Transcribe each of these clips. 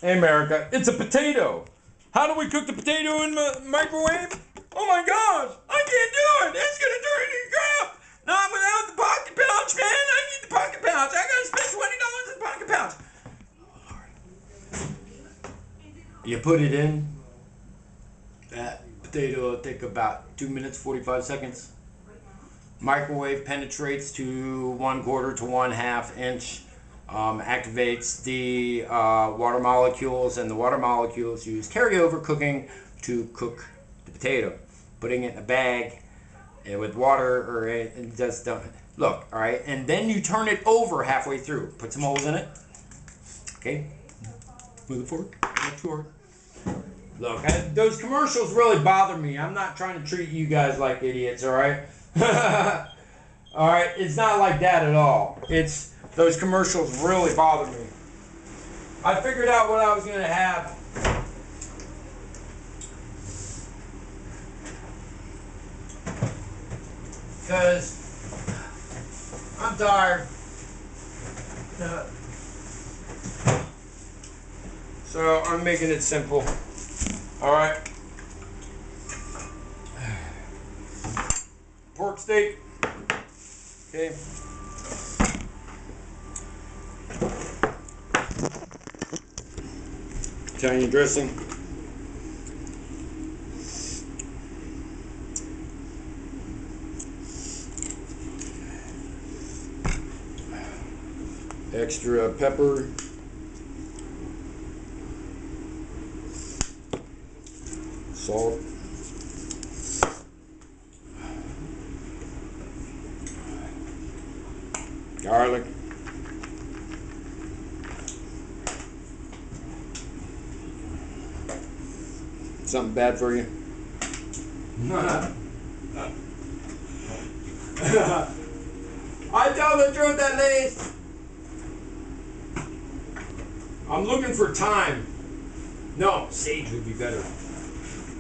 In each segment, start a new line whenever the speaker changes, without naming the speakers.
Hey America, it's a potato. How do we cook the potato in the microwave? Oh my gosh, I can't do it. It's gonna turn into crap. Not without the pocket pouch, man. I need the pocket pouch. I gotta spend $20 in the pocket pouch. You put it in. That potato will take about 2 minutes, 45 seconds. Microwave penetrates to 1/4 to 1/2 inch. Activates the water molecules, and the water molecules use carryover cooking to cook the potato. Putting it in a bag with water, or it just don't look, all right. And then you turn it over halfway through. Put some holes in it. Okay. Move the fork. Move forward. Look, those commercials really bother me. I'm not trying to treat you guys like idiots, all right? All right, it's not like that at all. It's those commercials really bother me. I figured out what I was going to have. Because I'm tired. So I'm making it simple. All right. Pork steak. Okay. Italian dressing. Extra pepper. Salt. Garlic. Something bad for you? I tell the truth at least. I'm looking for thyme. No, sage would be better.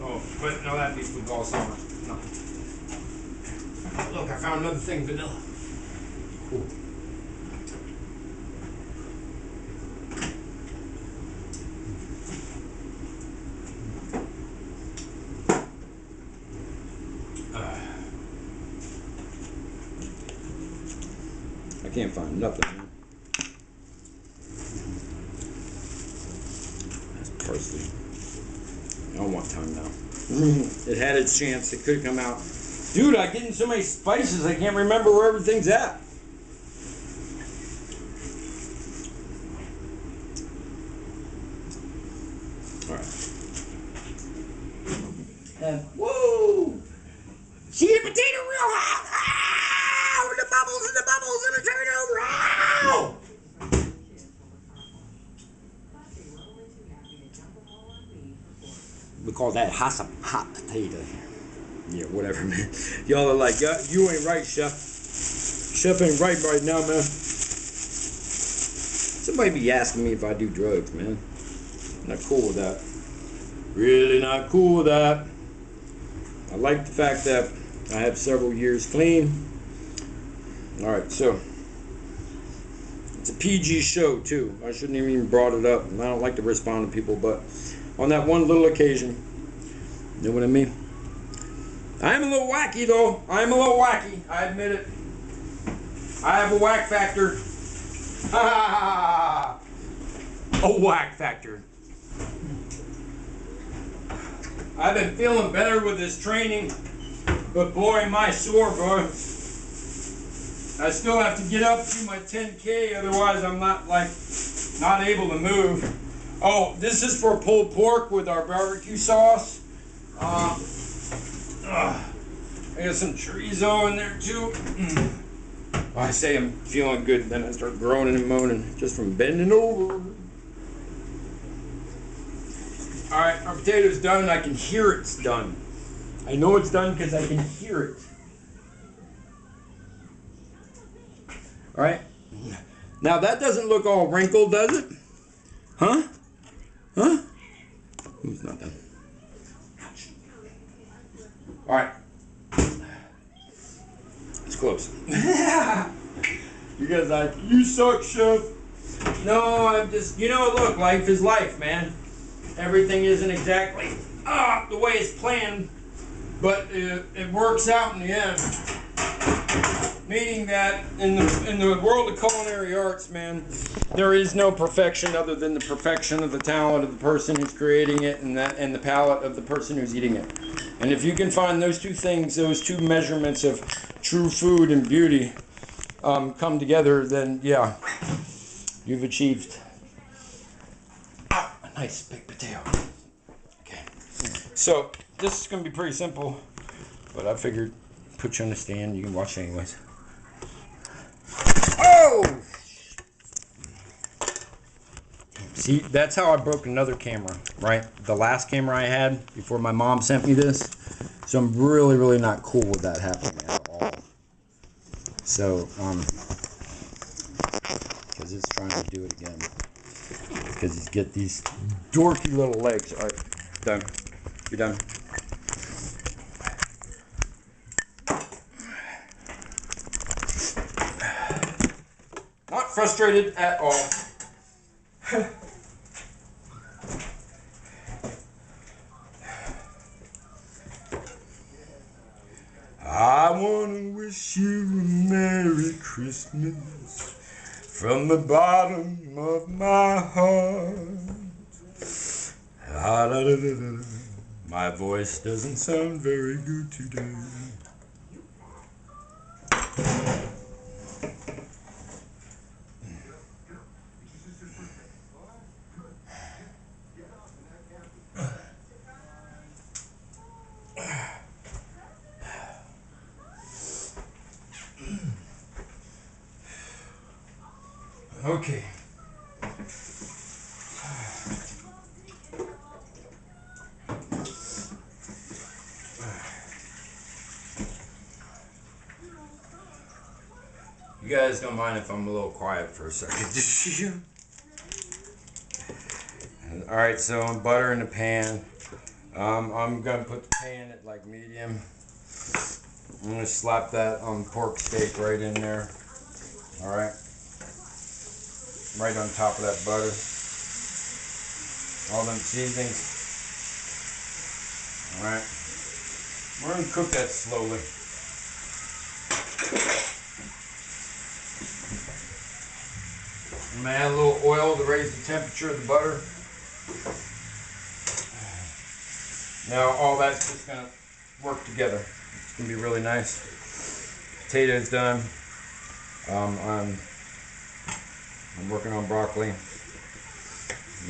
Oh, but no, that'd be for balsamic. No. Look, I found another thing, vanilla. Cool. I can't find nothing, man. That's parsley. I don't want thyme now. It had its chance. It could come out. Dude, I get in so many spices, I can't remember where everything's at. Alright. And, whoa! See the potato real hot! Ah! With the bubbles and the bubbles and the turn it over! Ow! We call that hot potato. Yeah, whatever, man. Y'all are like, you ain't right, chef. Chef ain't right now, man. Somebody be asking me if I do drugs, man. Not cool with that. Really not cool with that. I like the fact that I have several years clean. Alright, so it's a PG show too. I shouldn't have even brought it up. I don't like to respond to people, but on that one little occasion, you know what I mean? I am a little wacky though. I am a little wacky. I admit it. I have a whack factor. A whack factor. I've been feeling better with this training, but boy, am I sore, bro. I still have to get up to my 10K, otherwise I'm not able to move. Oh, this is for pulled pork with our barbecue sauce. I got some chorizo in there too. I say I'm feeling good, then I start groaning and moaning just from bending over. Alright, our potato's done. I can hear it's done. I know it's done because I can hear it. Alright. Now that doesn't look all wrinkled, does it? Huh? Huh? It's not done. Alright. It's close. You guys like, you suck, chef. No, I'm just, you know, look, life is life, man. Everything isn't exactly the way it's planned, but it works out in the end. Meaning that in the world of culinary arts, man, there is no perfection other than the perfection of the talent of the person who's creating it and the palate of the person who's eating it. And if you can find those two things, those two measurements of true food and beauty come together, then yeah, you've achieved a nice big potato. Okay, so this is going to be pretty simple, but I figured put you on the stand, you can watch it anyways. Oh! See, that's how I broke another camera, right? The last camera I had before my mom sent me this. So I'm really, really not cool with that happening at all. So, because it's trying to do it again. Because he's get these dorky little legs. All right, done. You're done. Not frustrated at all. I want to wish you a Merry Christmas from the bottom of my heart. My voice doesn't sound very good today. Okay. You guys don't mind if I'm a little quiet for a second. Alright, so I'm butter in the pan. I'm going to put the pan at like medium. I'm going to slap that pork steak right in there. Alright. Right on top of that butter. All them seasonings. Alright. We're going to cook that slowly. I'm going to add a little oil to raise the temperature of the butter. Now all that's just going to work together. It's going to be really nice. Potatoes done. I'm working on broccoli. You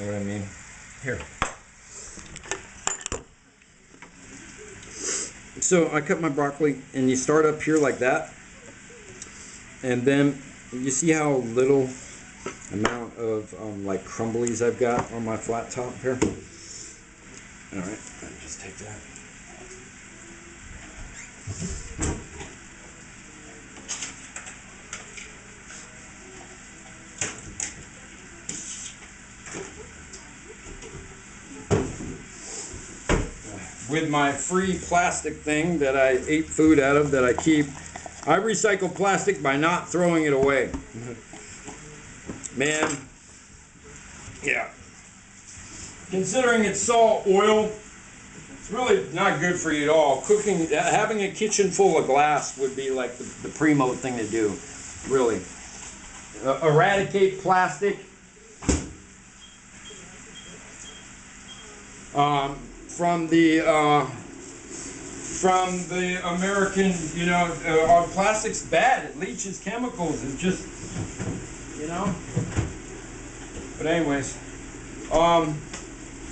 know what I mean? Here. So I cut my broccoli, and you start up here like that. And then you see how little amount of like crumblies I've got on my flat top here? Alright, just take that. With my free plastic thing that I ate food out of that I keep, I recycle plastic by not throwing it away. Man, yeah. Considering it's salt, oil, it's really not good for you at all. Cooking, having a kitchen full of glass would be like the primo thing to do, really. Eradicate plastic. From the American, you know, our plastic's bad. It leaches chemicals. It's just, you know. But anyways,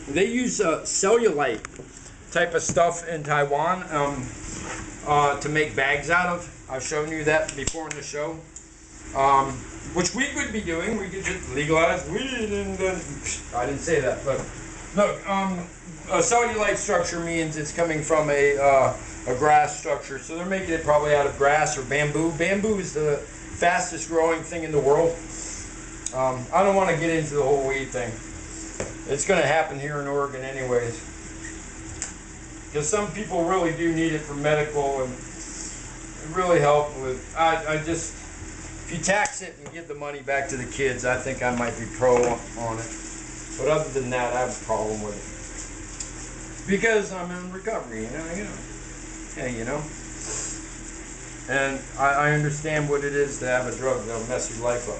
they use cellulite type of stuff in Taiwan to make bags out of. I've shown you that before in the show. Which we could be doing. We could just legalize weed and I didn't say that, but look, a cellulite structure means it's coming from a grass structure. So they're making it probably out of grass or bamboo. Bamboo is the fastest growing thing in the world. I don't want to get into the whole weed thing. It's going to happen here in Oregon anyways. Because some people really do need it for medical and it really help with, if you tax it and give the money back to the kids, I think I might be pro on it. But other than that, I have a problem with it. Because I'm in recovery, you know. Yeah, you know. And I understand what it is to have a drug that'll mess your life up.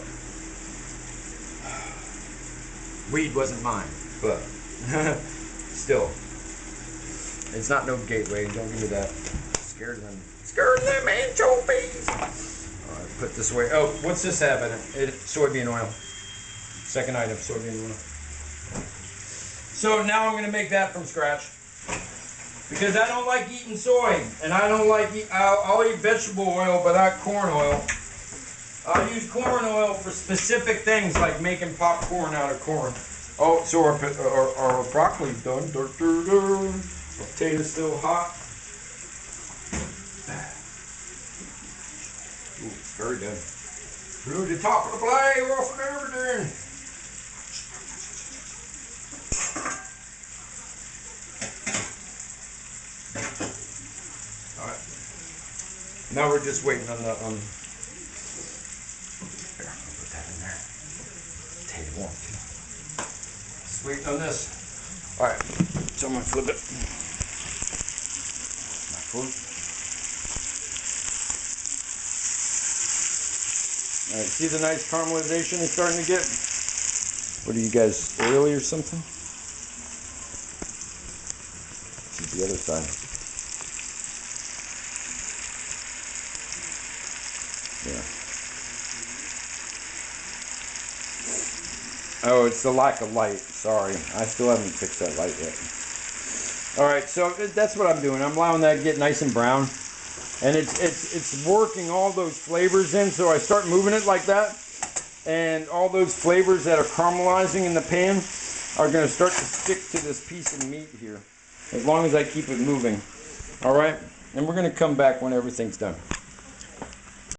Weed wasn't mine, but still. It's not no gateway, don't give me that. Scared them anchovies. Alright, put this away. Oh, what's this have in it? Soybean oil. Second item, soybean oil. So now I'm going to make that from scratch. Because I don't like eating soy. And I don't like I'll eat vegetable oil, but not corn oil. I'll use corn oil for specific things like making popcorn out of corn. Oh, so our broccoli's done. Potato's still hot. Ooh, very good. Through the top of the plate, off and everything. All right. Now we're just waiting on the Here, I'll put that in there. Potato one. Just waiting on this. All right. So I'm gonna flip it. Alright, see the nice caramelization it's starting to get? What are you guys, oily or something? This is the other side. Yeah. Oh, it's the lack of light. Sorry. I still haven't fixed that light yet. Alright, so that's what I'm doing. I'm allowing that to get nice and brown. And it's working all those flavors in, so I start moving it like that. And all those flavors that are caramelizing in the pan are going to start to stick to this piece of meat here. As long as I keep it moving. Alright? And we're going to come back when everything's done.